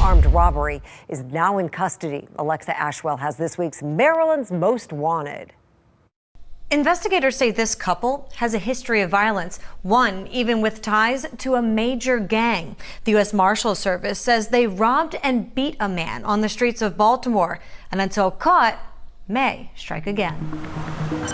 armed robbery, is now in custody. Alexa Ashwell has this week's Maryland's Most Wanted. Investigators say this couple has a history of violence, one even with ties to a major gang. The US Marshals Service says they robbed and beat a man on the streets of Baltimore, and until caught, may strike again.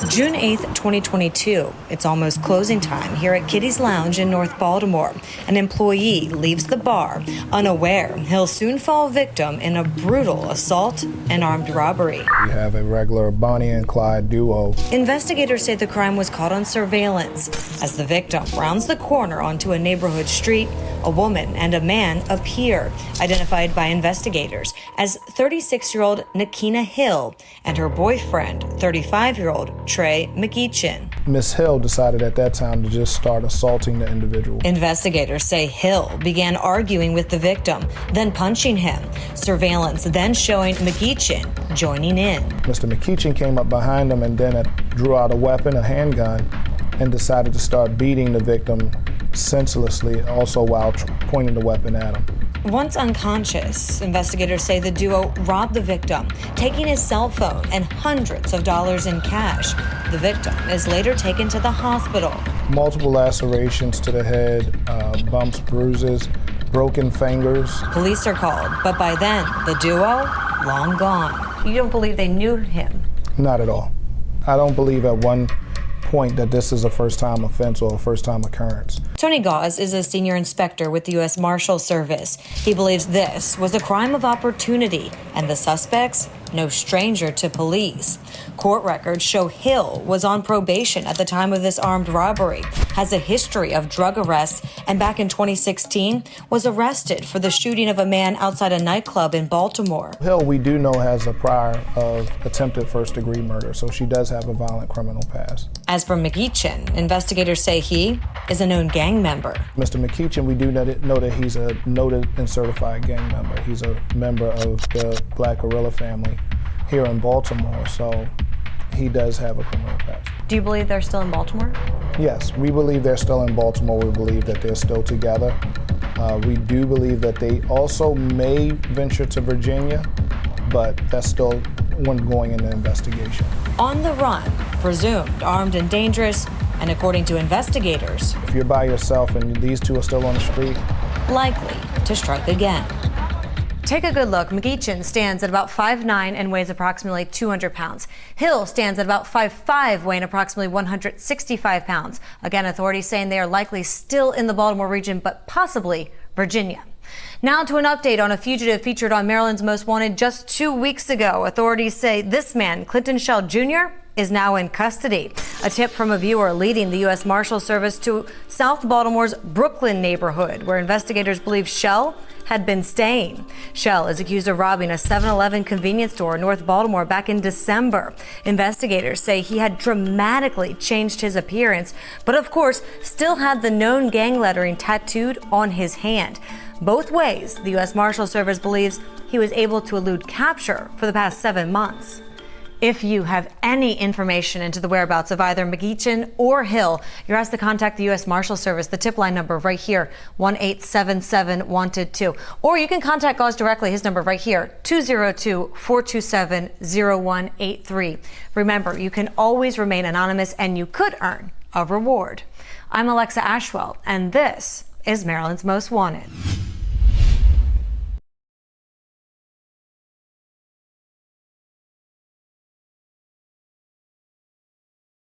June 8th, 2022. It's almost closing time here at Kitty's Lounge in North Baltimore. An employee leaves the bar, unaware he'll soon fall victim in a brutal assault and armed robbery. We have a regular Bonnie and Clyde duo. Investigators say the crime was caught on surveillance. As the victim rounds the corner onto a neighborhood street, a woman and a man appear, identified by investigators as 36-year-old Nikina Hill and her boyfriend, 35-year-old Trey McEachin. Miss Hill decided at that time to just start assaulting the individual. Investigators say Hill began arguing with the victim, then punching him. Surveillance then showing McEachin joining in. Mr. McEachin came up behind him and then drew out a weapon, a handgun, and decided to start beating the victim senselessly, also while pointing the weapon at him. Once unconscious, investigators say the duo robbed the victim, taking his cell phone and hundreds of dollars in cash. The victim is later taken to the hospital. Multiple lacerations to the head, bumps, bruises, broken fingers. Police are called, but by then, the duo, long gone. You don't believe they knew him? Not at all. I don't believe at one point that this is a first-time offense or a first-time occurrence. Tony Gause is a senior inspector with the US Marshals Service. He believes this was a crime of opportunity, and the suspects no stranger to police. Court records show Hill was on probation at the time of this armed robbery, has a history of drug arrests, and back in 2016 was arrested for the shooting of a man outside a nightclub in Baltimore. Hill, we do know, has a prior of attempted first-degree murder, so she does have a violent criminal past. As for McEachin, investigators say he is a known gang member. Mr. McEachin, we do know that he's a noted and certified gang member. He's a member of the Black Guerrilla family here in Baltimore, so he does have a criminal past. Do you believe they're still in Baltimore? Yes, we believe they're still in Baltimore. We believe that they're still together. We do believe that they also may venture to Virginia, but that's still ongoing in the investigation. On the run, presumed armed and dangerous, and according to investigators, if you're by yourself and these two are still on the street, likely to strike again. Take a good look. McEachin stands at about 5'9" and weighs approximately 200 pounds. Hill stands at about 5'5", weighing approximately 165 pounds. Again, authorities saying they are likely still in the Baltimore region, but possibly Virginia. Now to an update on a fugitive featured on Maryland's Most Wanted just 2 weeks ago. Authorities say this man, Clinton Shell Jr., is now in custody. A tip from a viewer leading the U.S. Marshals Service to South Baltimore's Brooklyn neighborhood, where investigators believe Shell had been staying. Shell is accused of robbing a 7-Eleven convenience store in North Baltimore back in December. Investigators say he had dramatically changed his appearance, but of course still had the known gang lettering tattooed on his hand. Both ways, the U.S. Marshals Service believes he was able to elude capture for the past 7 months. If you have any information into the whereabouts of either McEachin or Hill, you're asked to contact the U.S. Marshals Service, the tip line number right here, 1-877-WANTED-2. Or you can contact Gause directly, his number right here, 202-427-0183. Remember, you can always remain anonymous and you could earn a reward. I'm Alexa Ashwell, and this is Maryland's Most Wanted.